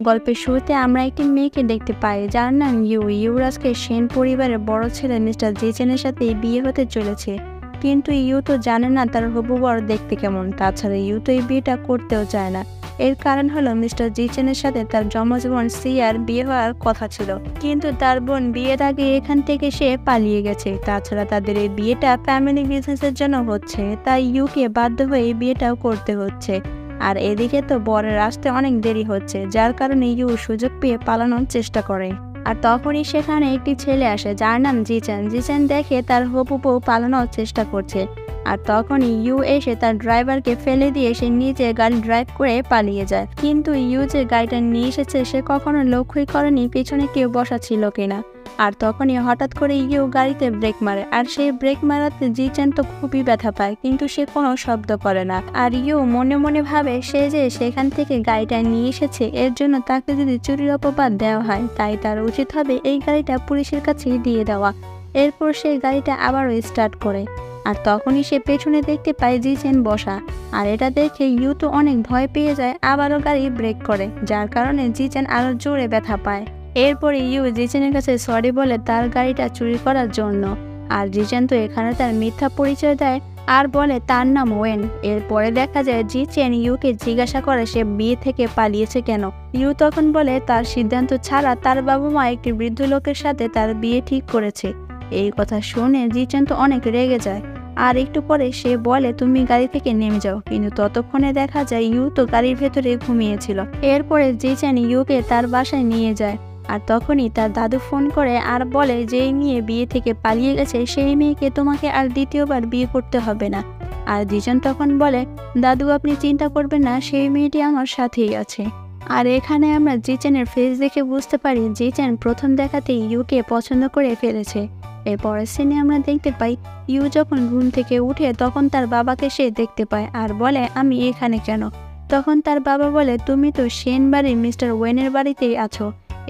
গল্পের শুরুতে আমরা একটি মেয়েকে দেখতে পাই যার নাম ইউরাজকে সেন পরিবারের বড় ছেলে মিস্টার জেচেনের সাথে বিয়ে হতে চলেছে। কিন্তু ইউ তো জানে না তার হবু বর দেখতে কেমন। তাছাড়া ইউ তো এই বিয়েটা করতেও চায় না। এর কারণ হলো মিস্টার জিচেনের সাথে তার যমজ বোন সিয়ার বিয়ে হওয়ার কথা ছিল, কিন্তু তার বোন বিয়ের আগে এখান থেকে সে পালিয়ে গেছে। তাছাড়া তাদের এই বিয়েটা ফ্যামিলি বিজনেসের জন্য হচ্ছে, তাই ইউকে বাধ্য হয়ে এই বিয়েটাও করতে হচ্ছে। আর এদিকে তো বরের আসতে অনেক দেরি হচ্ছে, যার কারণে ইউ সুযোগ পেয়ে পালানোর চেষ্টা করে। আর তখনই সেখানে একটি ছেলে আসে যার নাম জিচেন দেখে তার হবু বউ পালানোর চেষ্টা করছে। আর তখনই ইউ এসে তার ড্রাইভারকে ফেলে দিয়ে সে নিজে গাড়ি ড্রাইভ করে পালিয়ে যায়। কিন্তু ইউ যে গাড়িটা নিয়ে এসেছে সে কখনো লক্ষ্যই করেনি পেছনে কেউ বসা ছিল কিনা। আর তখনই হঠাৎ করে ইউ গাড়িতে ব্রেক মারে, আর সেই ব্রেক মারাতে জিচেন তো খুবই ব্যথা পায়, কিন্তু সে কোনো শব্দ করে না। আর ইউ মনে মনে ভাবে সে যে সেখান থেকে গাড়িটা নিয়ে এসেছে এর জন্য তাকে যদি চুরির অপবাদ দেওয়া হয় তাই তার উচিত হবে এই গাড়িটা পুলিশের কাছে দিয়ে দেওয়া। এরপর সে গাড়িটা আবারও স্টার্ট করে। আর তখনই সে পেছনে দেখতে পায় জিচেন বসা। আর এটা দেখে ইউ তো অনেক ভয় পেয়ে যায়, আবারও গাড়ি ব্রেক করে, যার কারণে জিচেন আরো জোরে ব্যথা পায়। এরপরে ইউ জিচেনের কাছে সরি বলে তার গাড়িটা চুরি করার জন্য। আর জিচেন তো এখানে তার মিথ্যা পরিচয় দেয় আর বলে তার নাম ওয়েন। এরপরে দেখা যায় জিচেন ইউকে জিজ্ঞাসা করে সে বিয়ে থেকে পালিয়েছে কেন। ইউ তখন বলে তার সিদ্ধান্ত ছাড়া তার বাবা মা একটি বৃদ্ধ লোকের সাথে তার বিয়ে ঠিক করেছে। এই কথা শুনে জিচেন তো অনেক রেগে যায়। আর একটু পরে সে বলে তুমি গাড়ি থেকে নেমে যাও, কিন্তু ততক্ষণে দেখা যায় ইউ তো গাড়ির ভেতরে ঘুমিয়েছিল। এরপরে জিচেন ইউকে তার বাসায় নিয়ে যায়। আর তখনই তার দাদু ফোন করে আর বলে যেই মেয়ে বিয়ে থেকে পালিয়ে গেছে সেই মেয়েকে তোমাকে আর দ্বিতীয়বার বিয়ে করতে হবে না। আর জিচেন তখন বলে দাদু আপনি চিন্তা করবেন না, সেই মেয়েটি আমার সাথেই আছে। আর এখানে আমরা জিচেনের ফেস দেখে বুঝতে পারি জিচেন প্রথম দেখাতেই ইউকে পছন্দ করে ফেলেছে। এরপরের সিনে আমরা দেখতে পাই ইউ যখন ঘুম থেকে উঠে তখন তার বাবাকে সে দেখতে পায় আর বলে আমি এখানে কেন। তখন তার বাবা বলে তুমি তো সেন বাড়ির মিস্টার ওয়েনের বাড়িতেই আছো।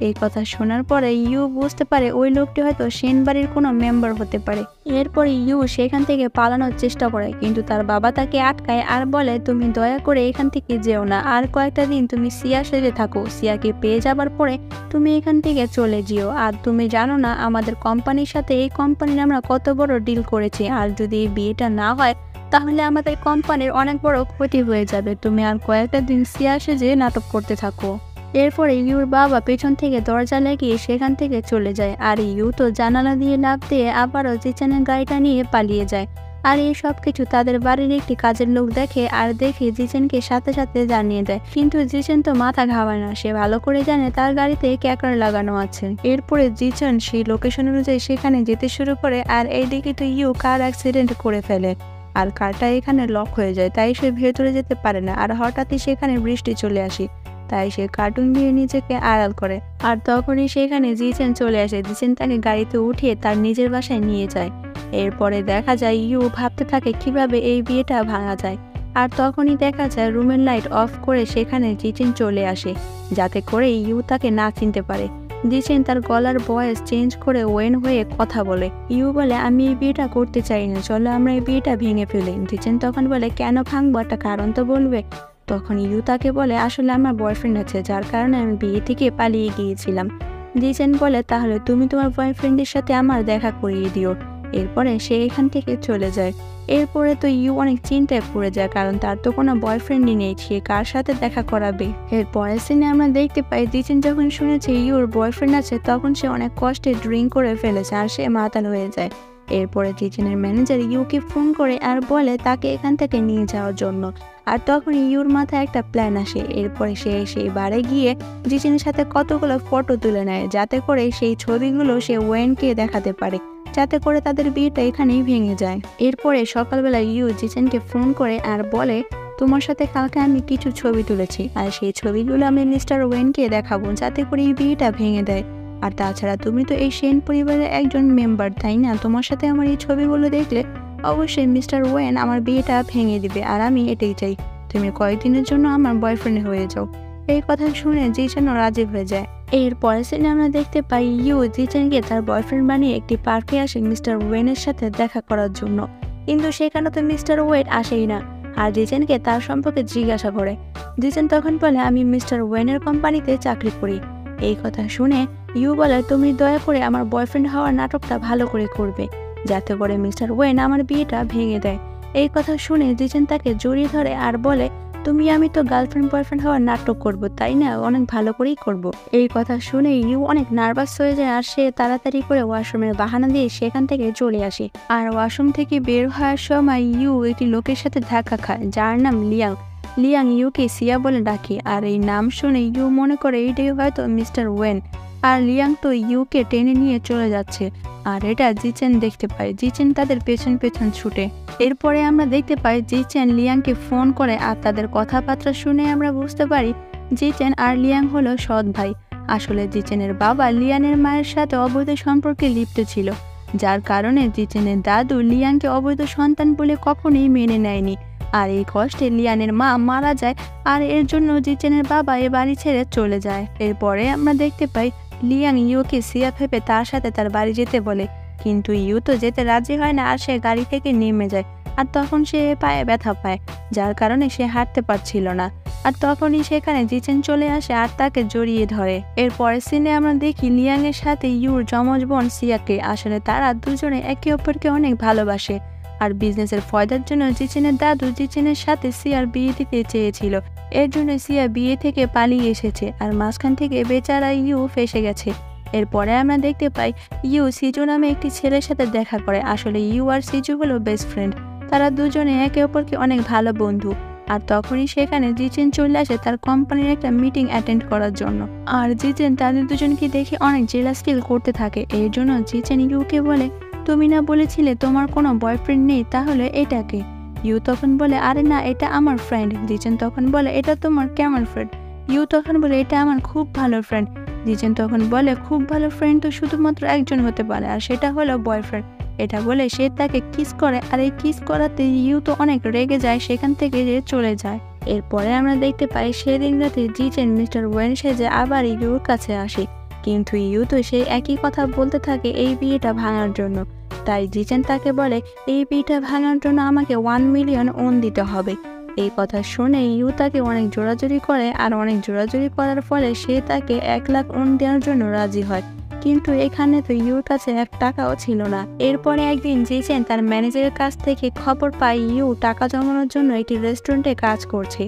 এই কথা শোনার পরে ইউ বুঝতে পারে ওই লোকটি হয়তো সেন বাড়ির কোনো মেম্বার হতে পারে। এরপরে ইউ সেখান থেকে পালানোর চেষ্টা করে, কিন্তু তার বাবা তাকে আটকায় আর বলে তুমি দয়া করে এখান থেকে যেও না, আর কয়েকটা দিন তুমি সিয়ার সাথে থাকো। সিয়াকে পেয়ে যাবার পরে তুমি এখান থেকে চলে যেও। আর তুমি জানো না আমাদের কোম্পানির সাথে এই কোম্পানির আমরা কত বড় ডিল করেছি, আর যদি এই বিয়েটা না হয় তাহলে আমাদের কোম্পানির অনেক বড় ক্ষতি হয়ে যাবে। তুমি আর কয়েকটা দিন সিয়ার সেজে নাটক করতে থাকো। এরপরে ইউর বাবা পেছন থেকে দরজা লাগিয়ে সেখান থেকে চলে যায়। আর ইউ তো জানালা দিয়ে লাফ দিয়ে আবারও জিচেনের গাড়িটা নিয়ে পালিয়ে যায়। আর এই সব কিছু তাদের বাড়ির একটি কাজের লোক দেখে আর দেখে জিচেনকে সাথে সাথে জানিয়ে দেয়। কিন্তু জিচেন তো মাথা ঘামায় না, সে ভালো করে জানে তার গাড়িতে ক্যাকার লাগানো আছে। এরপরে জিচেন সেই লোকেশন অনুযায়ী সেখানে যেতে শুরু করে। আর এইদিকে তো ইউ কার অ্যাক্সিডেন্ট করে ফেলে আর কারটা এখানে লক হয়ে যায়, তাই সে ভেতরে যেতে পারে না। আর হঠাৎই সেখানে বৃষ্টি চলে আসে, তাই সে কার্টুন দিয়ে নিজেকে আড়াল করে। আর তখনই সেখানে জিচেন চলে আসে। জিচেন তাকে গাড়িতে উঠিয়ে তার নিজের বাসায় নিয়ে যায়। এরপরে দেখা যায় ইউ ভাবতে থাকে কিভাবে এই বিয়েটা ভাঙা যায়। আর তখনই দেখা যায় রুমের লাইট অফ করে সেখানে জিচেন চলে আসে, যাতে করে ইউ তাকে না চিনতে পারে। জিচেন তার গলার ভয়েস চেঞ্জ করে ওয়েন হয়ে কথা বলে। ইউ বলে আমি এই বিয়েটা করতে চাই না, চলো আমরা এই বিয়েটা ভেঙে ফেলি। জিচেন তখন বলে কেন ভাঙবো, একটা কারণ তো বলবে। তখন ইউ তাকে বলে আসলে আমার বয়ফ্রেন্ড আছে, যার কারণে আমি বিয়ে থেকে পালিয়ে গিয়েছিলাম। জিচেন বলে তাহলে তুমি তোমার বয়ফ্রেন্ডের সাথে আমার দেখা করিয়ে দিও। এরপরে সে এখান থেকে চলে যায়। এরপরে তো ইউ অনেক চিন্তায় পড়ে যায়, কারণ তার তো কোনো বয়ফ্রেন্ডই নেই, সে কার সাথে দেখা করাবে। এরপরের সিনে আমরা দেখতে পাই জিচেন যখন শুনেছে ইউর বয়ফ্রেন্ড আছে তখন সে অনেক কষ্টে ড্রিঙ্ক করে ফেলেছে আর সে মাতাল হয়ে যায়। এরপরে জিচেনের ম্যানেজার ইউকে ফোন করে আর বলে তাকে এখান থেকে নিয়ে যাওয়ার জন্য। আর তখন ইউর মাথায় একটা প্ল্যান আসে। এরপরে সে সেই বারে গিয়ে জিচেনের সাথে কতগুলো ফটো তুলে নেয়, যাতে করে সেই ছবিগুলো সে ওয়েনকে দেখাতে পারে, যাতে করে তাদের বিয়েটা এখানেই ভেঙে যায়। এরপরে সকালবেলা ইউ জিচেনকে ফোন করে আর বলে তোমার সাথে কালকে আমি কিছু ছবি তুলেছি, আর সেই ছবিগুলো আমি মিস্টার ওয়েনকে দেখাবো, যাতে করে এই বিয়েটা ভেঙে দেয়। আর তাছাড়া তুমি তো এই সেন পরিবারের একজন মেম্বার, তাই না? তোমার সাথে আমার এই ছবিগুলো দেখলে অবশ্যই মিস্টার ওয়েন আমার বিয়েটা ভেঙে দিবে, আর আমি এটাই চাই। তুমি কয়েকদিনের জন্য আমার বয়ফ্রেন্ড হয়ে যাও। এই কথা শুনে জিচেনও রাজি হয়ে যায়। এর পরের সিনে আমরা দেখতে পাই ইউ জিচেনকে তার বয়ফ্রেন্ড বানিয়ে একটি পার্কে আসে মিস্টার ওয়েনের সাথে দেখা করার জন্য, কিন্তু সেখানে তো মিস্টার ওয়েন আসেই না। আর জিচেনকে তার সম্পর্কে জিজ্ঞাসা করে। জিচেন তখন বলে আমি মিস্টার ওয়েনের কোম্পানিতে চাকরি করি। এই কথা শুনে ইউ বলে তুমি দয়া করে আমার বয়ফ্রেন্ড হওয়ার নাটকটা ভালো করে করবে, যাতে করে মিস্টার ওয়েন আমার বিয়েটা ভেঙে দেয়। এই কথা শুনে জিচেন তাকে জড়িয়ে ধরে আর বলে আমি তো গার্লফ্রেন্ড বয়ফ্রেন্ড হওয়ার নাটক করব, তাই না? অনেক ভালো করেই করব। এই কথা শুনে ইউ অনেক নার্ভাস হয়ে যায় আর সে তাড়াতাড়ি করে ওয়াশরুমের বাহানা দিয়ে সেখান থেকে চলে আসে। আর ওয়াশরুম থেকে বের হওয়ার সময় ইউ একটি লোকের সাথে ধাক্কা খায় যার নাম লিয়াং। লিয়াং ইউকে সিয়া বলে ডাকে আর এই নাম শুনে ইউ মনে করে এইটাই হয়তো মিস্টার ওয়েন। আর লিয়াং তো ইউকে টেনে নিয়ে চলে যাচ্ছে আর এটা জিচেন দেখতে পায়। জিচেন তাদের পেছন পেছন ছুটে। এরপরে আমরা দেখতে পাই জিচেন লিয়াংকে ফোন করে আর তাদের কথাবার্তা শুনে আমরা বুঝতে পারি জিচেন আর লিয়াং হলো সৎ ভাই। আসলে জিচেনের বাবা লিয়ানের মায়ের সাথে অবৈধ সম্পর্কে লিপ্ত ছিল, যার কারণে জিচেনের দাদু লিয়াংকে অবৈধ সন্তান বলে কখনোই মেনে নেয়নি। আর এই কষ্টে লিয়ানের মা মারা যায় আর এর জন্য জিচেনের বাবা এ বাড়ি ছেড়ে চলে যায়। এরপরে আমরা দেখতে পাই লিয়াং ইউকে সিয়া ভেবে তার সাথে তার বাড়ি যেতে বলে, কিন্তু ইউ তো যেতে রাজি হয় না আর সে গাড়ি থেকে নেমে যায়। আর তখন সে পায়ে ব্যথা পায়, যার কারণে সে হাঁটতে পারছিল না। আর তখনই সেখানে জিচেন চলে আসে আর তাকে জড়িয়ে ধরে। এরপরের সিনে আমরা দেখি লিয়াং এর সাথে ইউর যমজ বোন সিয়াকে। আসলে তারা দুজনে একে অপরকে অনেক ভালোবাসে আর বিজনেসের ফয়দার জন্য জিচেনের দাদু জিচেনের সাথে সিয়ার বিয়ে দিতে চেয়েছিল। এর জন্য সিয়া বিয়ে থেকে পালিয়ে এসেছে আর মাঝখান থেকে বেচারা ইউ ফেসে গেছে। এরপরে আমরা দেখতে পাই ইউ সিজু নামে একটি ছেলের সাথে দেখা করে। আসলে ইউ আর সিজু হলো বেস্ট ফ্রেন্ড, তারা দুজনে একে অপরকে অনেক ভালো বন্ধু। আর তখনই সেখানে জিচেন চলে আসে তার কোম্পানির একটা মিটিং অ্যাটেন্ড করার জন্য। আর জিচেন তাদের দুজনকে দেখে অনেক জেলাস ফিল করতে থাকে। এর জন্য জিচেন ইউকে বলে তুমি না বলেছিলে তোমার কোনো বয়ফ্রেন্ড নেই, তাহলে এটাকে? ইউ তখন বলে আরে না, এটা আমার ফ্রেন্ড। জিচেন তখন বলে এটা তোমার কেমন ফ্রেন্ড? ইউ তখন বলে এটা আমার খুব ভালো ফ্রেন্ড। জিচেন তখন বলে খুব ভালো ফ্রেন্ড তো শুধুমাত্র একজন হতে পারে আর সেটা হলো বয়ফ্রেন্ড। এটা বলে সে তাকে কিস করে আর এই কিস করাতে ইউ তো অনেক রেগে যায়, সেখান থেকে চলে যায়। এরপরে আমরা দেখতে পাই সেদিন রাতে জিচেন মিস্টার ওয়েন সেজে আবার ইউর কাছে আসে, কিন্তু ইউ তো সেই একই কথা বলতে থাকে এই বিয়েটা ভাঙার জন্য। তাই জিচেন তাকে বলে এই বিয়েটা ভাঙার জন্য আমাকে 1 মিলিয়ন ওন দিতে হবে। এই কথা শুনে ইউ তাকে অনেক জোরাজুরি করে আর অনেক জোরাজুরি করার ফলে সে তাকে 1 লাখ ওন দেওয়ার জন্য রাজি হয়, কিন্তু এখানে তো ইউর কাছে 1 টাকাও ছিল না। এরপরে একদিন জিচেন তার ম্যানেজারের কাছ থেকে খবর পায় ইউ টাকা জমানোর জন্য একটি রেস্টুরেন্টে কাজ করছে।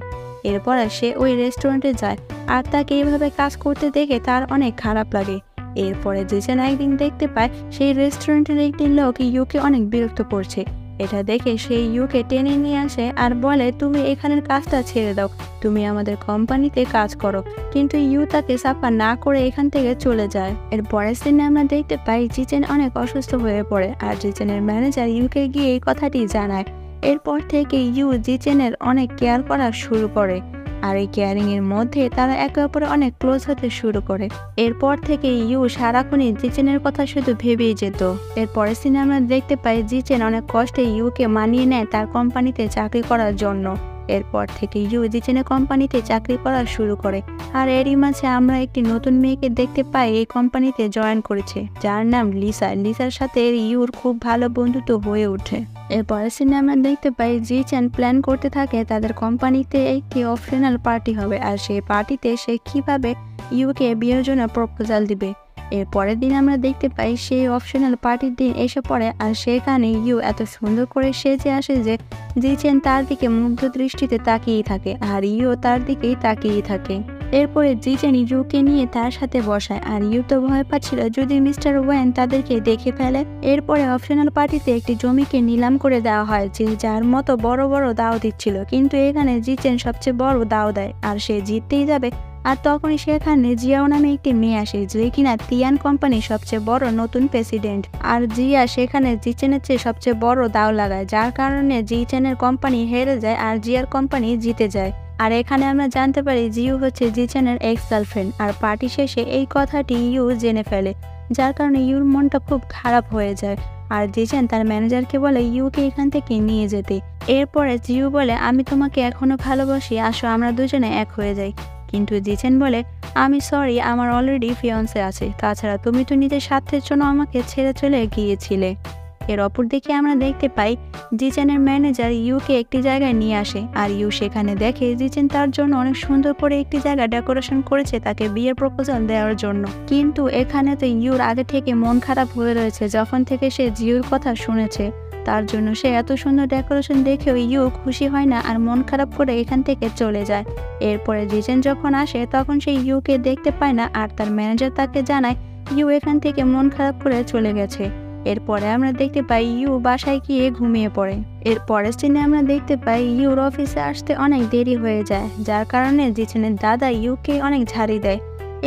এরপরে সে ওই রেস্টুরেন্টে যায় আর তাকে এইভাবে কাজ করতে দেখে তার অনেক খারাপ লাগে। এরপরে জিচেন একদিন দেখতে পায় সেই রেস্টুরেন্টের একটি লোক ইউকে অনেক বিরক্ত করছে। এটা দেখে সে ইউকে টেনে নিয়ে আসে আর বলে তুমি এখানের কাজটা ছেড়ে দাও, তুমি আমাদের কোম্পানিতে কাজ করো। কিন্তু ইউ তাকে সাফা না করে এখান থেকে চলে যায়। এর পরের দিনে আমরা দেখতে পাই জিচেন অনেক অসুস্থ হয়ে পড়ে আর জিচেনের ম্যানেজার ইউকে গিয়ে এই কথাটি জানায়। এরপর থেকে ইউ জিচেনের অনেক কেয়ার করা শুরু করে আর এই কেয়ারিং এর মধ্যে তারা একে অপরে অনেক ক্লোজ হতে শুরু করে। এরপর থেকে ইউ সারাক্ষণই জিচেনের কথা শুধু ভেবেই যেত। এরপরের সিনে আমরা দেখতে পাই জিচেন অনেক কষ্টে ইউকে মানিয়ে নেয় তার কোম্পানিতে চাকরি করার জন্য। এরপর থেকে ইউ জিচেনের কোম্পানিতে চাকরি করা শুরু করে আর এরই মাঝে আমরা একটি নতুন মেয়েকে দেখতে পাই এই কোম্পানিতে জয়েন করেছে, যার নাম লিসা। লিসার সাথে ইউর খুব ভালো বন্ধুত্ব হয়ে ওঠে। এরপরের সিনে আমরা দেখতে পাই জিচেন প্ল্যান করতে থাকে তাদের কোম্পানিতে একটি অপশনাল পার্টি হবে আর সেই পার্টিতে সে কিভাবে ইউকে বিয়ের জন্য প্রপোজাল দিবে। এর পরের দিন আমরা দেখতে পাই সেই অপশনাল পার্টির দিন এসে পড়ে আর সেখানে ইউ এত সুন্দর করে সেজে আসে যে জিচেন তার দিকে মুগ্ধ দৃষ্টিতে তাকিয়ে থাকে আর ইউ তার দিকেই তাকিয়ে থাকে। এরপরে জিচেন ইউকে নিয়ে তার সাথে বসায় আর ইউ তো ভয় পাচ্ছিল যদি মিস্টার ওয়েন তাদেরকে দেখে ফেলে। এরপরে অপশনাল পার্টিতে একটি জমিকে নিলাম করে দেওয়া হয় যে যার মতো বড় বড় দাও দিচ্ছিল, কিন্তু এখানে জিচেন সবচেয়ে বড় দাও দেয় আর সে জিততেই যাবে। আর তখনই সেখানে জিয়াও নামে একটি মেয়ে আসে যে কিনা তিয়ান কোম্পানির সবচেয়ে বড় নতুন প্রেসিডেন্ট। আর জিয়া সেখানে জিচেনের চেয়ে সবচেয়ে বড় দাও লাগায়, যার কারণে জিচেনের কোম্পানি হেরে যায় আর জিয়ার কোম্পানি জিতে যায়। আর এখানে আমরা জানতে পারি জিউ হচ্ছে জিচেনের এক্স গার্লফ্রেন্ড। আর পার্টি শেষে এই কথাটি ইউ জেনে ফেলে, যার কারণে ইউর মনটা খুব খারাপ হয়ে যায় আর জিচেন তার ম্যানেজারকে বলে ইউকে এখান থেকে নিয়ে যেতে। এরপরে জিউ বলে আমি তোমাকে এখনো ভালোবাসি, আসো আমরা দুজনে এক হয়ে যাই। কিন্তু জিচেন বলে আমি সরি, আমার অলরেডি ফিয়ান্সে আছে, তাছাড়া তুমি তো নিজের স্বার্থের জন্য আমাকে ছেড়ে চলে গিয়েছিলে। এর অপর দিকে আমরা দেখতে পাই জিচেনের ম্যানেজার ইউকে একটি জায়গায় নিয়ে আসে আর ইউ সেখানে দেখে জিচেন তার জন্য অনেক সুন্দর করে একটি জায়গা ডেকোরেশন করেছে তাকে বিয়ের প্রপোজাল দেওয়ার জন্য। কিন্তু এখানে তো ইউর আগে থেকে মন খারাপ হয়ে রয়েছে যখন থেকে সে জিউর কথা শুনেছে। তার জন্য সে এত সুন্দর ডেকোরেশন দেখেও ইউ খুশি হয় না আর মন খারাপ করে এখান থেকে চলে যায়। এরপরে জিচেন যখন আসে তখন সে ইউকে দেখতে পায় না আর তার ম্যানেজার তাকে জানায় ইউ এখান থেকে মন খারাপ করে চলে গেছে। এরপরে আমরা দেখতে পাই ইউ বাসায় গিয়ে ঘুমিয়ে পড়ে। এর পরের সিনে আমরা দেখতে পাই ইউর অফিসে আসতে অনেক দেরি হয়ে যায়, যার কারণে জিচেনের দাদা ইউকে অনেক ঝাড়ি দেয়।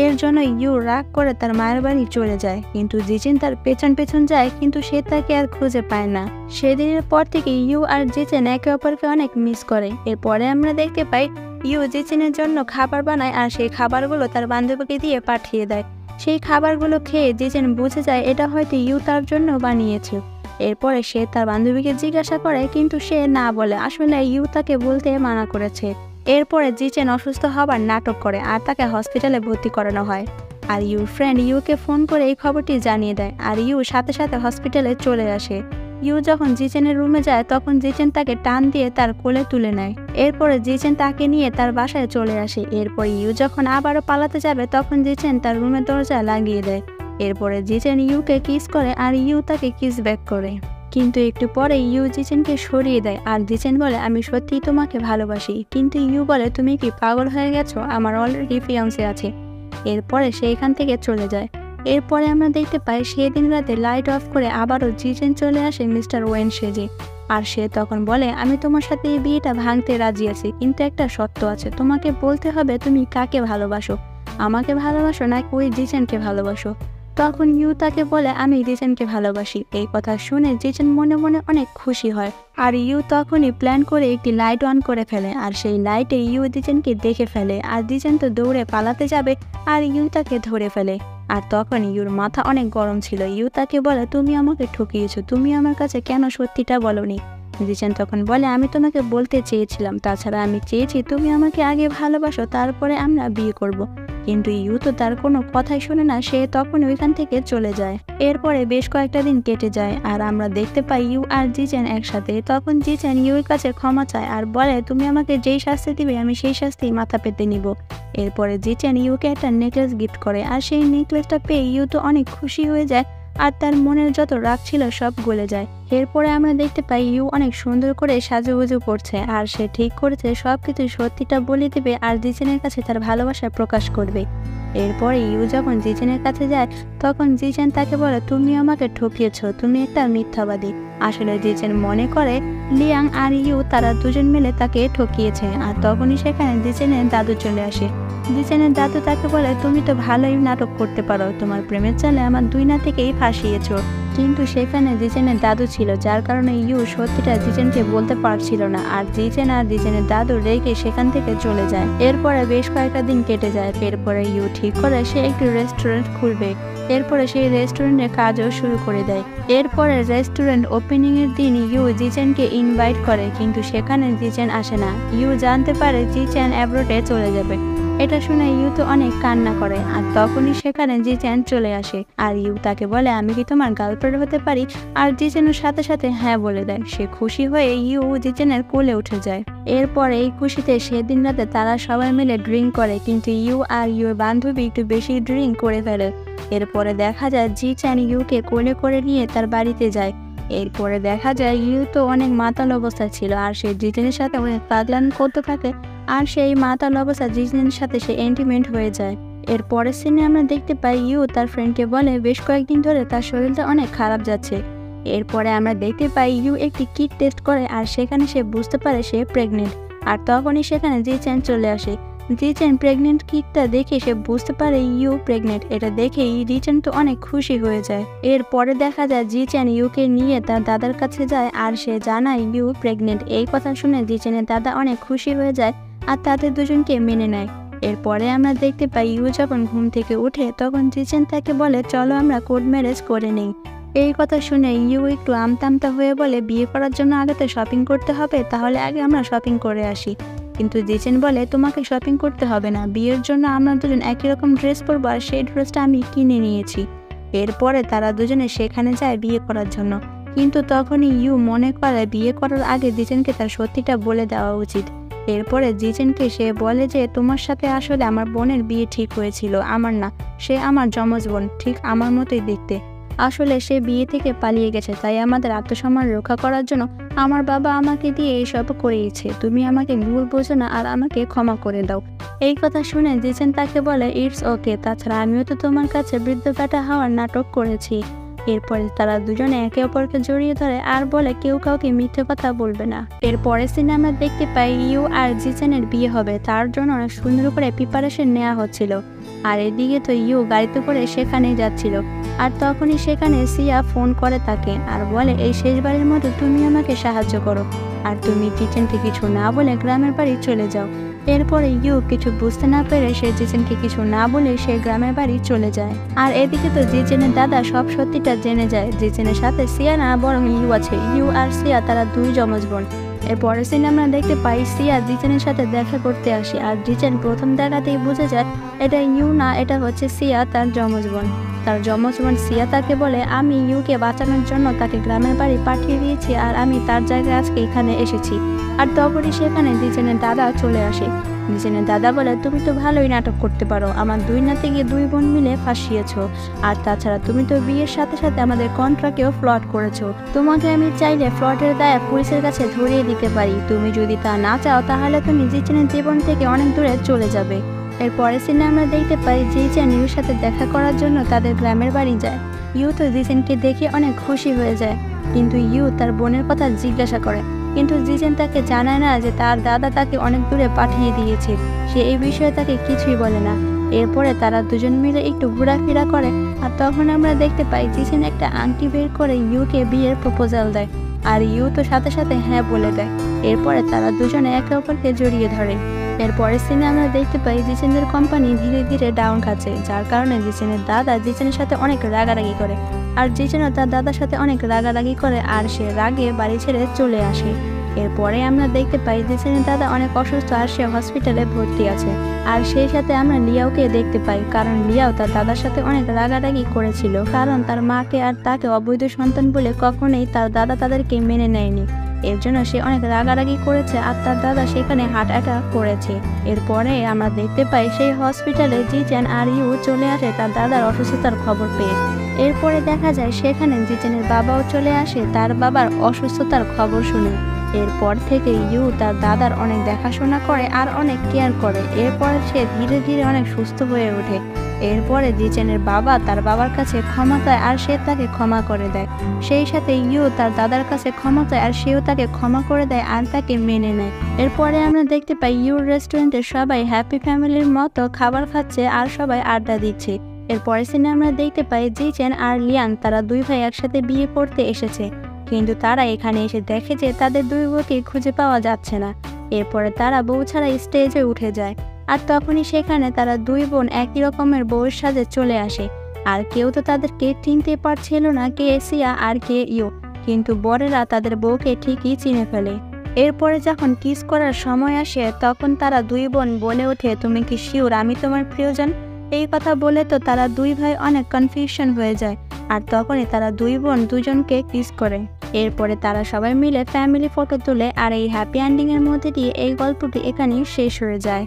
এর জন্য ইউ রাগ করে তার মায়ের বাড়ি চলে যায়, কিন্তু জিচেন তার পেছন পেছন যায় কিন্তু সে তাকে আর খুঁজে পায় না। সেদিনের পর থেকে ইউ আর জিচেন একে অপরকে অনেক মিস করে। এরপরে আমরা দেখতে পাই ইউ জিচেনের জন্য খাবার বানায় আর সেই খাবারগুলো তার বান্ধবীকে দিয়ে পাঠিয়ে দেয়। সেই খাবারগুলো খেয়ে জিচেন বুঝে যায় এটা হয়তো ইউ তার জন্য বানিয়েছে। এরপরে সে তার বান্ধবীকে জিজ্ঞাসা করে কিন্তু সে না বলে, আসলে ইউ তাকে বলতে মানা করেছে। এরপরে জিচেন অসুস্থ হবার নাটক করে আর তাকে হসপিটালে ভর্তি করানো হয়। আর ইউর ফ্রেন্ড ইউকে ফোন করে এই খবরটি জানিয়ে দেয় আর ইউ সাথে সাথে হসপিটালে চলে আসে। ইউ যখন জিচেনের রুমে যায় তখন জিচেন তাকে টান দিয়ে তার কোলে তুলে নেয়। এরপরে জিচেন তাকে নিয়ে তার বাসায় চলে আসে। এরপর ইউ যখন আবারও পালাতে যাবে তখন জিচেন তার রুমের দরজা লাগিয়ে দেয়। এরপরে জিচেন ইউকে কিস করে আর ইউ তাকে কিস ব্যাক করে, কিন্তু একটু পরে ইউ জিচেনকে সরিয়ে দেয় আর জিচেন বলে আমি সত্যিই তোমাকে ভালোবাসি। কিন্তু ইউ বলে তুমি কি পাগল হয়ে গেছো, আমার অলরেডি ফিয়ান্সে আছে। এরপরে সে এখান থেকে চলে যায়। এরপরে আমরা দেখতে পাই সেদিন রাতে লাইট অফ করে আবারও জিচেন চলে আসে মিস্টার ওয়েন সেজে। আর সে তখন বলে আমি তোমার সাথে এই বিয়েটা ভাঙতে রাজি আছি, কিন্তু একটা শর্ত আছে, তোমাকে বলতে হবে তুমি কাকে ভালোবাসো, আমাকে ভালোবাসো নাকি ওই জিচেনকে ভালোবাসো। তখন ইউ তাকে বলে আমি জিচেনকে ভালোবাসি। এই কথা শুনে জিচেন মনে মনে অনেক খুশি হয় আর ইউ তখনই প্ল্যান করে একটি লাইট অন করে ফেলে আর সেই লাইটে ইউ জিচেনকে দেখে ফেলে আর জিচেন তো দৌড়ে পালাতে যাবে আর ইউ তাকে ধরে ফেলে। আর তখন ইউর মাথা অনেক গরম ছিল। ইউ তাকে বলে তুমি আমাকে ঠকিয়েছো, তুমি আমার কাছে কেন সত্যিটা বলনি। জিচেন তখন বলে আমি তোমাকে বলতে চেয়েছিলাম, তাছাড়া আমি চেয়েছি তুমি আমাকে আগে ভালোবাসো তারপরে আমরা বিয়ে করব। কিন্তু ইউ তো তার কোনো কথাই শোনে না, সে তখন ওইখান থেকে চলে যায়। এরপরে বেশ কয়েকটা দিন কেটে যায় আর আমরা দেখতে পাই ইউ আর জিচেন একসাথে। তখন জিচেন ইউর কাছে ক্ষমা চায় আর বলে তুমি আমাকে যেই শাস্তি দিবে আমি সেই শাস্তি মাথা পেতে নিব। এরপরে জিচেন ইউকে একটা নেকলেস গিফট করে আর সেই নেকলেসটা পেয়ে ইউ তো অনেক খুশি হয়ে যায় আর তার মনের যত রাগ ছিল সব গলে যায়। এরপরে আমরা দেখতে পাই ইউ অনেক সুন্দর করে সাজুগুজু করছে আর সে ঠিক করেছে সবকিছু সত্যিটা বলে দেবে আর জিচেনের কাছে তার ভালোবাসা প্রকাশ করবে। এরপরে ইউ যখন জিচেনের কাছে যায় তখন জিচেন তাকে বলে তুমি আমাকে ঠকিয়েছ, তুমি একটা মিথ্যাবাদী। আসলে জিচেন মনে করে লিয়াং আর ইউ তারা দুজন মিলে তাকে ঠকিয়েছে। আর তখনই সেখানে জিচেনের দাদু চলে আসে। জিচেনের দাদু তাকে বলে তুমি তো ভালোই নাটক করতে পারো, তোমার প্রেমের চালে আমার দুই নাতিকেই ফাঁসিয়েছ। কিন্তু সেখানে জিচেনের দাদু ছিল, যার কারণে ইউ সত্যিটা জিচেনকে বলতে পারছিল না আর জিচেনের দাদু রেগে সেখান থেকে চলে যায়। এরপরে বেশ কয়েকটা দিন কেটে যায়। এরপরে ইউ ঠিক করে সে একটি রেস্টুরেন্ট খুলবে। এরপরে সেই রেস্টুরেন্টের কাজও শুরু করে দেয়। এরপরে রেস্টুরেন্ট ওপেনিং এর দিন ইউ জিচেনকে ইনভাইট করে, কিন্তু সেখানে জিচেন আসে না। ইউ জানতে পারে জিচেন অ্যাব্রোডে চলে যাবে। এটা শুনে ইউ তো অনেক কান্না করে আর তখনই সেখানে জিচেন চলে আসে আর ইউ তাকে বলে আমি কি তোমার গার্লফ্রেন্ড হতে পারি। আর জিচেনের সাথে সাথে হ্যাঁ বলে দেয়। সে খুশি হয়ে ইউ জিচেনের কোলে উঠে যায়। এরপর এই খুশিতে সেদিন রাতে তারা সবাই মিলে ড্রিঙ্ক করে, কিন্তু ইউ আর ইউর বান্ধবী একটু বেশি ড্রিঙ্ক করে ফেলে। এরপরে দেখা যায় জিচেন ইউকে কোলে করে নিয়ে তার বাড়িতে যায়। এরপরে দেখা যায় ইউ তো অনেক মাতাল অবস্থা ছিল আর সে জিচেনের সাথে অনেক পাগলামি করতে থাকে আর সেই মাতাল অবস্থা জিচেনের সাথে সে এন্টিমেন্ট হয়ে যায়। এর পরের সিনে আমরা দেখতে পাই ইউ তার ফ্রেন্ডকে বলে বেশ কয়েকদিন ধরে তার শরীরটা অনেক খারাপ যাচ্ছে। এরপরে আমরা দেখতে পাই ইউ একটি কিট টেস্ট করে আর সেখানে সে বুঝতে পারে সে প্রেগনেন্ট। আর তখনই সেখানে জিচেন চলে আসে। জিচেন প্রেগনেন্ট কিটটা দেখে সে বুঝতে পারে ইউ প্রেগনেন্ট। এটা দেখেই জিচেন তো অনেক খুশি হয়ে যায়। এরপরে দেখা যায় জিচেন ইউকে নিয়ে তার দাদার কাছে যায় আর সে জানায় ইউ প্রেগনেন্ট। এই কথা শুনে জিচেনের দাদা অনেক খুশি হয়ে যায় আর তাদের দুজনকে মেনে নেয়। এরপরে আমরা দেখতে পাই ইউ যখন ঘুম থেকে উঠে তখন জিচেন তাকে বলে চলো আমরা কোর্ট ম্যারেজ করে নেই। এই কথা শুনে ইউ একটু আমতামতা হয়ে বলে বিয়ে করার জন্য আগে তো শপিং করতে হবে, তাহলে আগে আমরা শপিং করে আসি। কিন্তু জিচেন বলে তোমাকে শপিং করতে হবে না, বিয়ের জন্য আমরা দুজন একই রকম ড্রেস পরবো আর সেই ড্রেসটা আমি কিনে নিয়েছি। এরপরে তারা দুজনে সেখানে যায় বিয়ে করার জন্য, কিন্তু তখনই ইউ মনে করে বিয়ে করার আগে জিজেনকে তার সত্যিটা বলে দেওয়া উচিত। এরপরে জিজেনকে সে বলে যে তোমার সাথে আসলে আমার বোনের বিয়ে ঠিক হয়েছিল, আমার না, সে আমার যমজ বোন, ঠিক আমার মতোই দেখতে। আসলে সে বিয়ে থেকে পালিয়ে গেছে, তাই আমাদের আত্মসম্মান রক্ষা করার জন্য আমার বাবা আমাকে দিয়ে এইসব করিয়েছে। তুমি আমাকে ভুল বোঝো না আর আমাকে ক্ষমা করে দাও। এই কথা শুনে জিজেন তাকে বলে ইটস ওকে, তাছাড়া আমিও তো তোমার কাছে বৃদ্ধ বেটা হওয়ার নাটক করেছি। এরপরে তারা দুজনে একে অপরকে জড়িয়ে ধরে আর বলে কেউ কাউকে মিথ্যে কথা বলবে না। এরপরে সিনে আমরা দেখতে পাই ইউ আর জিজেনের বিয়ে হবে, তার জন্য অনেক সুন্দর করে প্রিপারেশন নেওয়া হচ্ছিল। আর এদিকে তো ইউ গাড়িতে করে সেখানেই যাচ্ছিল। আর তখনই সেখানে সিয়া ফোন করে তাকে আর বলে এই শেষবারের মতো তুমি আমাকে সাহায্য করো, আর তুমি জিজেনকে কিছু না বলে গ্রামের বাড়ি চলে যাও। এরপরে ইউ কিছু বুঝতে না পেরে সে জিজেনকে কিছু না বলে সে গ্রামের বাড়ি চলে যায়। আর এদিকে তো জিজেনের দাদা সব সত্যিটা জেনে যায়। জিজেনের সাথে সিয়া না, বরং ইউ আছে। ইউ আর সিয়া তারা দুই যমজ বোন। এরপরে সিনে আমরা দেখতে পাই সিয়া জিজেনের সাথে দেখা করতে আসে, আর জিজেন প্রথম দেখাতেই বুঝে যায় এটা ইউ না, এটা হচ্ছে সিয়া, তার যমজ বোন। তার যমজ বোন সিয়া তাকে বলে আমি ইউকে বাঁচানোর জন্য তাকে গ্রামের বাড়ি পাঠিয়ে দিয়েছি, আর আমি তার জায়গায় আজকে এখানে এসেছি। আর তখনই সেখানে জিজেনের দাদা চলে আসে। জিজেনের দাদা বলে তুমি তো ভালোই নাটক করতে পারো, আমার দুই নাতিকে দুই বোন মিলে ফাঁসিয়েছো, আর তাছাড়া তুমি তো বিয়ের সাথে সাথে আমাদের কন্ট্রাক্টেও ফ্লড করেছো। তোমাকে আমি চাইলে ফ্লডের দায়ে পুলিশের কাছে ধরিয়ে দিতে পারি, তুমি যদি তা না চাও তাহলে তুমি জিজেনের জীবন থেকে অনেক দূরে চলে যাবে। এরপরে সিনে আমরা দেখতে পাই জিজেন ইউর সাথে দেখা করার জন্য তাদের গ্রামের বাড়ি যায়। ইউ তো জিজেনকে দেখে অনেক খুশি হয়ে যায়, কিন্তু ইউ তার বোনের কথা জিজ্ঞাসা করে, কিন্তু জিজেন তাকে জানায় না যে তার দাদা তাকে অনেক দূরে পাঠিয়ে দিয়েছে। সে এই বিষয়ে তাকে কিছুই বলে না। এরপরে তারা দুজন মিলে একটু ঘোরাফেরা করে, আর তখন আমরা দেখতে পাই জিজেন একটা আংটি বের করে ইউকে বিয়ের প্রপোজাল দেয়, আর ইউ তো সাথে সাথে হ্যাঁ বলে দেয়। এরপরে তারা দুজনে একে অপরকে জড়িয়ে ধরে। এরপরের সিনে আমরা দেখতে পাই জিজেনের কোম্পানি ধীরে ধীরে ডাউন খাচ্ছে, যার কারণে জিজেনের দাদা জিজেনের সাথে অনেক রাগারাগি করে, আর জিজেনও তার দাদার সাথে অনেক রাগারাগি করে, আর সে রাগে বাড়ি ছেড়ে চলে আসে। এরপরে আমরা দেখতে পাই জিজেনের দাদা অনেক অসুস্থ আর সে হসপিটালে ভর্তি আছে। আর সেই সাথে আমরা লিয়াওকে দেখতে পাই, কারণ লিয়াও তার দাদার সাথে অনেক রাগারাগি করেছিল, কারণ তার মাকে আর তাকে অবৈধ সন্তান বলে কখনোই তার দাদা তাদেরকে মেনে নেয়নি। এর জন্য সে অনেক রাগারাগি করেছে, আর তার দাদা সেখানে হার্ট অ্যাটাক করেছে। এরপরে আমরা দেখতে পাই সেই হসপিটালে জিজেন আর ইউ চলে আসে তার দাদার অসুস্থতার খবর পেয়ে। এরপরে দেখা যায় সেখানে জিজেনের বাবাও চলে আসে তার বাবার অসুস্থতার খবর শুনে। এরপর থেকে ইউ তার দাদার অনেক দেখাশোনা করে আর অনেক কেয়ার করে। এরপরে সে ধীরে ধীরে অনেক সুস্থ হয়ে ওঠে। এরপরে জিজেনের বাবা তার বাবার কাছে ক্ষমা চায় আর সে তাকে ক্ষমা করে দেয়। সেই সাথে ইউ তার দাদার কাছে ক্ষমা চায় আর সেও তাকে ক্ষমা করে দেয় আর তাকে মেনে নেয়। এরপরে আমরা দেখতে পাই ইউর রেস্টুরেন্টে সবাই হ্যাপি ফ্যামিলির মতো খাবার খাচ্ছে আর সবাই আড্ডা দিচ্ছে। এরপরে সিনে আমরা দেখতে পাই জিজেন আর লিয়ান তারা দুই ভাই একসাথে বিয়ে করতে এসেছে, কিন্তু তারা এখানে এসে দেখে যে তাদের দুই বউকে খুঁজে পাওয়া যাচ্ছে না। এরপরে তারা বউ ছাড়া স্টেজে উঠে যায়, আর তখনই সেখানে তারা দুই বোন একই রকমের বউয়ের সাজে চলে আসে। আর কেউ তো তাদেরকে চিনতে পারছিল না কে সিয়া আর কে ইউ, কিন্তু বরেরা তাদের বউকে ঠিকই চিনে ফেলে। এরপরে যখন কিস করার সময় আসে তখন তারা দুই বোন বলে ওঠে তুমি কি শিওর আমি তোমার প্রিয়জন? এই কথা বলে তো তারা দুই ভাই অনেক কনফিউশন হয়ে যায়, আর তখনই তারা দুই বোন দুজনকে কিস করে। এরপরে তারা সবাই মিলে ফ্যামিলি ফটো তোলে, আর এই হ্যাপি এন্ডিং এর মধ্যে দিয়ে এই গল্পটি এখানেই শেষ হয়ে যায়।